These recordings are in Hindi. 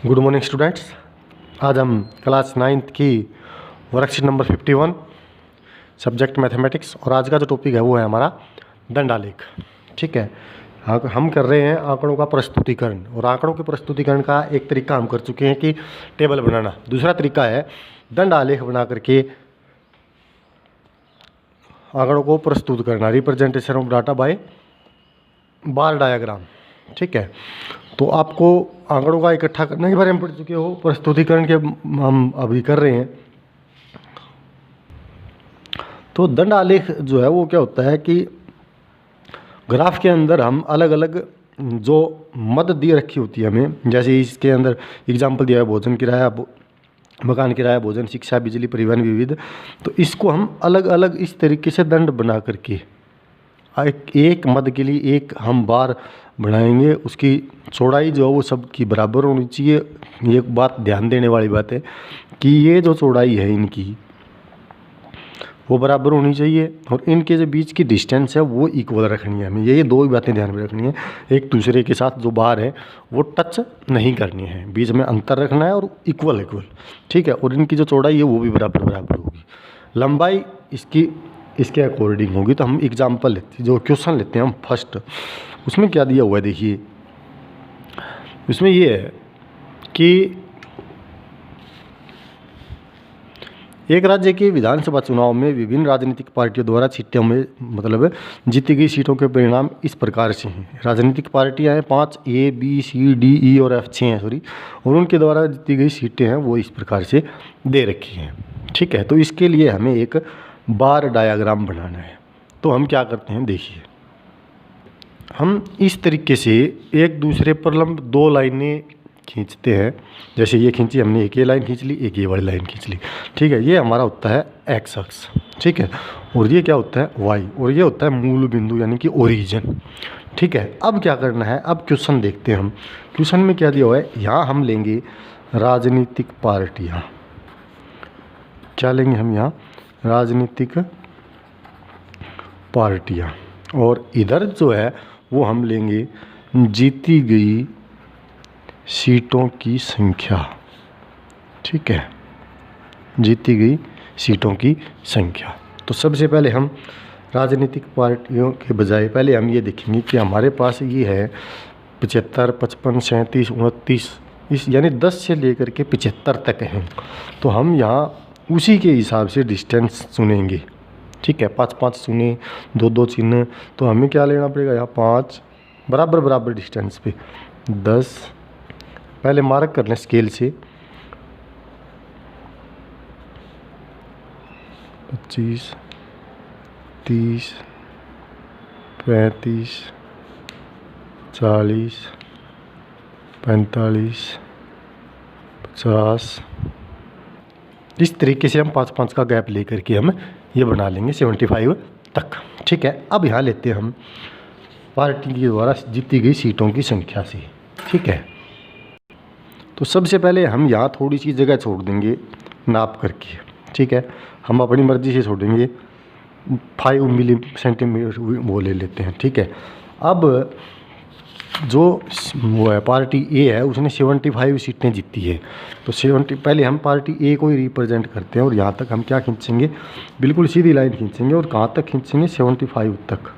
Good morning students. आज हम क्लास 9th की वर्कशीट नंबर 51 सब्जेक्ट मैथमेटिक्स और आज का जो टॉपिक है वो है हमारा दंडालेख। ठीक है, हम कर रहे हैं आंकड़ों का प्रस्तुतिकरण। और आंकड़ों के प्रस्तुतिकरण का एक तरीका हम कर चुके हैं कि टेबल बनाना। दूसरा तरीका है दंडालेख बना करके आंकड़ों को प्रस्तुत करना, representation of data by bar diagram. ठीक है, तो आपको आंकड़ों का इकट्ठा करने के बारे में पढ़ चुके हो, प्रस्तुतिकरण के हम अभी कर रहे हैं। तो दंड आलेख जो है वो क्या होता है कि ग्राफ के अंदर हम अलग अलग जो मद दी रखी होती है हमें, जैसे इसके अंदर एग्जाम्पल दिया है भोजन किराया, मकान किराया, भोजन, शिक्षा, बिजली, परिवहन, विविध। तो इसको हम अलग अलग इस तरीके से दंड बना करके एक मद के लिए एक हम बार बनाएंगे। उसकी चौड़ाई जो है वो सबकी बराबर होनी चाहिए। एक बात ध्यान देने वाली बात है कि ये जो चौड़ाई है इनकी वो बराबर होनी चाहिए और इनके जो बीच की डिस्टेंस है वो इक्वल रखनी है हमें। ये दो ही बातें ध्यान में रखनी है। एक दूसरे के साथ जो बार है वो टच नहीं करनी है, बीच में अंतर रखना है और इक्वल। ठीक है, और इनकी जो चौड़ाई है वो भी बराबर होगी। लंबाई इसके अकॉर्डिंग होगी। तो हम एग्जाम्पल लेते, जो क्वेश्चन लेते हैं हम फर्स्ट, उसमें क्या दिया हुआ है देखिए। उसमें ये है कि एक राज्य के विधानसभा चुनाव में विभिन्न राजनीतिक पार्टियों द्वारा सीटों में मतलब जीती गई सीटों के परिणाम इस प्रकार से हैं। राजनीतिक पार्टियां हैं 5, A, B, C, D, E और F 6 हैं सॉरी, और उनके द्वारा जीती गई सीटें हैं वो इस प्रकार से दे रखी हैं। ठीक है, तो इसके लिए हमें एक बार डायग्राम बनाना है। तो हम क्या करते हैं देखिए, हम इस तरीके से एक दूसरे पर लंब दो लाइनें खींचते हैं। जैसे ये खींची हमने, एक ये लाइन खींच ली, एक ये वाली लाइन खींच ली। ठीक है, ये हमारा होता है एक्स अक्ष। ठीक है, और ये क्या होता है वाई, और ये होता है मूल बिंदु यानी कि ओरिजिन। ठीक है, अब क्या करना है, अब क्वेश्चन देखते हैं हम। क्वेश्चन में क्या दिया हुआ है, यहाँ हम लेंगे राजनीतिक पार्टियाँ। क्या लेंगे हम यहाँ, राजनीतिक पार्टियाँ, और इधर जो है वो हम लेंगे जीती गई सीटों की संख्या। ठीक है, जीती गई सीटों की संख्या। तो सबसे पहले हम राजनीतिक पार्टियों के बजाय पहले हम ये देखेंगे कि हमारे पास ये है 75, 55, 37, 29, इस यानी 10 से लेकर के 75 तक हैं। तो हम यहाँ उसी के हिसाब से डिस्टेंस चुनेंगे। ठीक है, 5-5 चुने, 2-2 चिन्ह। तो हमें क्या लेना पड़ेगा, यहाँ 5 बराबर डिस्टेंस पे 10 पहले मार्क कर लें स्केल से, 25, 30, 35, 40, 45, 50। इस तरीके से हम 5-5 का गैप लेकर के हम ये बना लेंगे 75 तक। ठीक है, अब यहाँ लेते हैं हम पार्टी के द्वारा जीती गई सीटों की संख्या से। ठीक है, तो सबसे पहले हम यहाँ थोड़ी सी जगह छोड़ देंगे नाप करके। ठीक है, हम अपनी मर्ज़ी से छोड़ेंगे, 5 मिली सेंटीमीटर वो ले लेते हैं। ठीक है, अब जो वो है पार्टी ए है उसने 75 सीटें जीती है। तो 70 पहले हम पार्टी ए को ही रिप्रेजेंट करते हैं और यहाँ तक हम क्या खींचेंगे, बिल्कुल सीधी लाइन खींचेंगे और कहाँ तक खींचेंगे, 75 तक।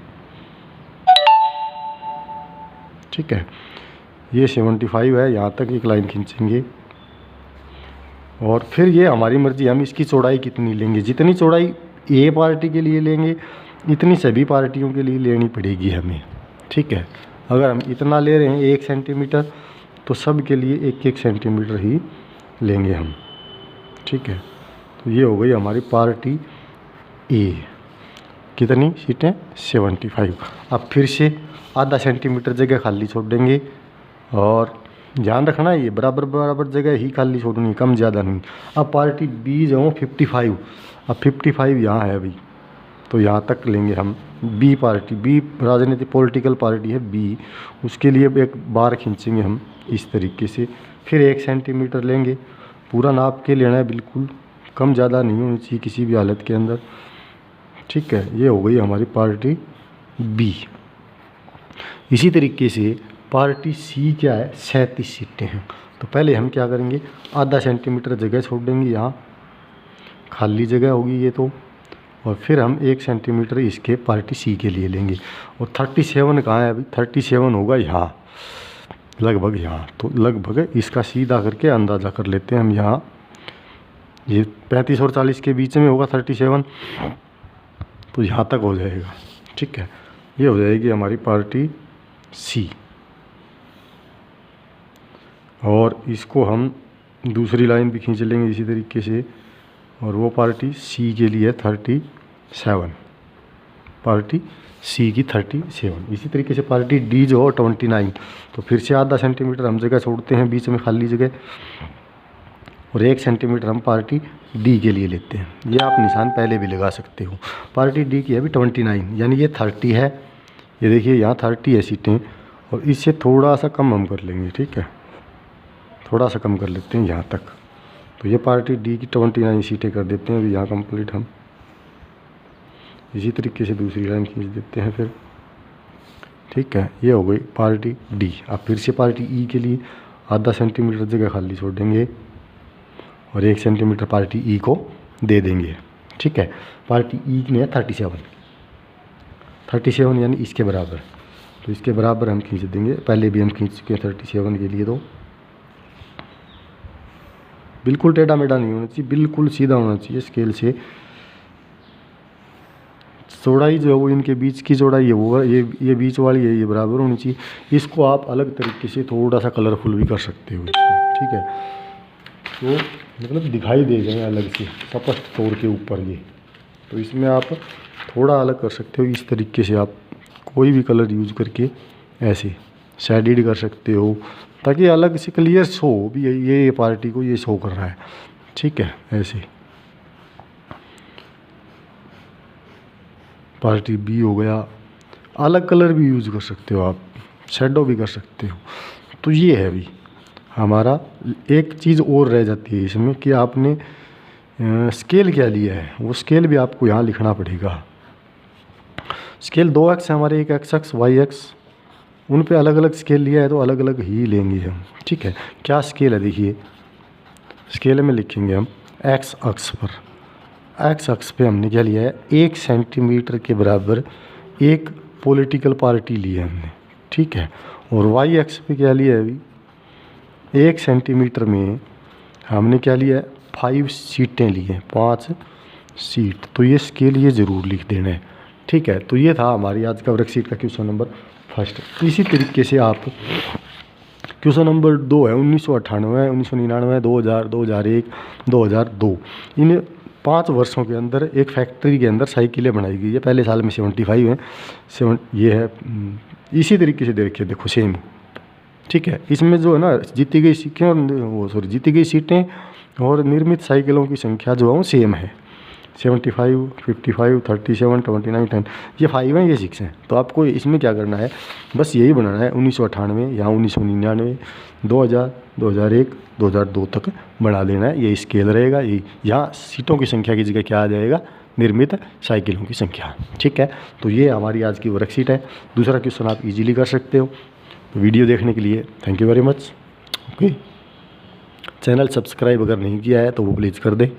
ठीक है, ये 75 है, यहाँ तक एक लाइन खींचेंगे और फिर ये हमारी मर्जी, हम इसकी चौड़ाई कितनी लेंगे। जितनी चौड़ाई ए पार्टी के लिए लेंगे इतनी सभी पार्टियों के लिए लेनी पड़ेगी हमें। ठीक है, अगर हम इतना ले रहे हैं 1 सेंटीमीटर तो सब के लिए 1-1 सेंटीमीटर ही लेंगे हम। ठीक है, तो ये हो गई हमारी पार्टी ए। कितनी सीटें, 75। अब फिर से आधा सेंटीमीटर जगह खाली छोड़ देंगे और ध्यान रखना ये बराबर जगह ही खाली छोड़नी, कम ज़्यादा नहीं। अब पार्टी बी जो 55, अब 55 यहाँ है अभी, तो यहाँ तक लेंगे हम बी पार्टी। बी राजनीतिक पॉलिटिकल पार्टी है बी, उसके लिए एक बार खींचेंगे हम इस तरीके से। फिर 1 सेंटीमीटर लेंगे, पूरा नाप के लेना है, बिल्कुल कम ज़्यादा नहीं होनी चाहिए किसी भी हालत के अंदर। ठीक है, ये हो गई हमारी पार्टी बी। इसी तरीके से पार्टी सी क्या है, 37 सीटें हैं। तो पहले हम क्या करेंगे, आधा सेंटीमीटर जगह छोड़ देंगे, यहाँ खाली जगह होगी ये तो, और फिर हम 1 सेंटीमीटर इसके पार्टी सी के लिए लेंगे। और 37 कहाँ है अभी, 37 होगा यहाँ, लगभग यहाँ। तो लगभग इसका सीधा करके अंदाज़ा कर लेते हैं हम, यहाँ ये 35 और 40 के बीच में होगा 37, तो यहाँ तक हो जाएगा। ठीक है, ये हो जाएगी हमारी पार्टी सी। और इसको हम दूसरी लाइन भी खींच लेंगे इसी तरीके से, और वो पार्टी सी के लिए 37, पार्टी सी की 37। इसी तरीके से पार्टी डी जो हो 29, तो फिर से आधा सेंटीमीटर हम जगह छोड़ते हैं बीच में खाली जगह, और 1 सेंटीमीटर हम पार्टी डी के लिए लेते हैं। ये आप निशान पहले भी लगा सकते हो। पार्टी डी की अभी 29, यानी ये 30 है, ये देखिए यहाँ 30 है सीटें, और इससे थोड़ा सा कम हम कर लेंगे। ठीक है, थोड़ा सा कम कर लेते हैं यहाँ तक, तो ये पार्टी डी की 29 सीटें कर देते हैं अभी यहाँ कंप्लीट हम। इसी तरीके से दूसरी लाइन खींच देते हैं फिर। ठीक है, ये हो गई पार्टी डी। अब फिर से पार्टी ई के लिए आधा सेंटीमीटर जगह खाली छोड़ देंगे, और 1 सेंटीमीटर पार्टी ई को दे देंगे। ठीक है, पार्टी ई में है 37 यानी इसके बराबर, तो इसके बराबर हम खींच देंगे। पहले भी हम खींच चुके हैं 37 के लिए, तो बिल्कुल टेढ़ा मेढ़ा नहीं होना चाहिए, बिल्कुल सीधा होना चाहिए स्केल से। चौड़ाई जो है वो इनके बीच की चौड़ाई है वो ये बीच वाली है, ये बराबर होनी चाहिए। इसको आप अलग तरीके से थोड़ा सा कलरफुल भी कर सकते हो इसको। ठीक है, तो मतलब दिखाई दे जाए अलग से स्पष्ट तौर के ऊपर ये, तो इसमें आप थोड़ा अलग कर सकते हो। इस तरीके से आप कोई भी कलर यूज करके ऐसे शेडेड कर सकते हो, ताकि अलग से क्लियर शो भी ये पार्टी को ये शो कर रहा है। ठीक है, ऐसे पार्टी बी हो गया। अलग कलर भी यूज कर सकते हो आप, शेडो भी कर सकते हो। तो ये है अभी हमारा। एक चीज़ और रह जाती है इसमें कि आपने स्केल क्या लिया है, वो स्केल भी आपको यहाँ लिखना पड़ेगा। स्केल 2 एक्स है हमारे, एक एक्स एक्स वाई एक्स, उन पे अलग अलग स्केल लिया है तो अलग अलग ही लेंगे हम। ठीक है, क्या स्केल है देखिए, स्केल में लिखेंगे हम एक्स अक्ष पर। एक्स अक्ष पे हमने क्या लिया है, 1 सेंटीमीटर के बराबर एक पॉलिटिकल पार्टी ली है हमने। ठीक है, और वाई अक्ष पे क्या लिया है अभी, 1 सेंटीमीटर में हमने क्या लिया है, 5 सीटें ली हैं, 5 सीट। तो ये स्केल ये ज़रूर लिख देना है। ठीक है, तो ये था हमारी आज का वर्कशीट का क्वेश्चन नंबर 1। इसी तरीके से आप क्वेश्चन नंबर 2 है 1998, 1999, 2000, 2001, 2002, इन 5 वर्षों के अंदर एक फैक्ट्री के अंदर साइकिलें बनाई गई है। पहले साल में 75 हैं, ये है। इसी तरीके से देखिए, देखो सेम। ठीक है, इसमें जो है ना जीती गई सीटें और जीती गई सीटें और निर्मित साइकिलों की संख्या जो है वो सेम है, 75, 55, 37, 29, 10। ये 5 हैं, ये 6 हैं। तो आपको इसमें क्या करना है, बस यही बनाना है 1998 या 1999, 2000, 2001, 2002 तक बना देना है। ये स्केल रहेगा, ये यहाँ सीटों की संख्या की जगह क्या आ जाएगा, निर्मित साइकिलों की संख्या। ठीक है, तो ये हमारी आज की वर्कशीट है। दूसरा क्वेश्चन आप इजीली कर सकते हो। वीडियो देखने के लिए thank you very much. Okay, channel subscribe अगर नहीं किया है तो वो प्लीज़ कर दे।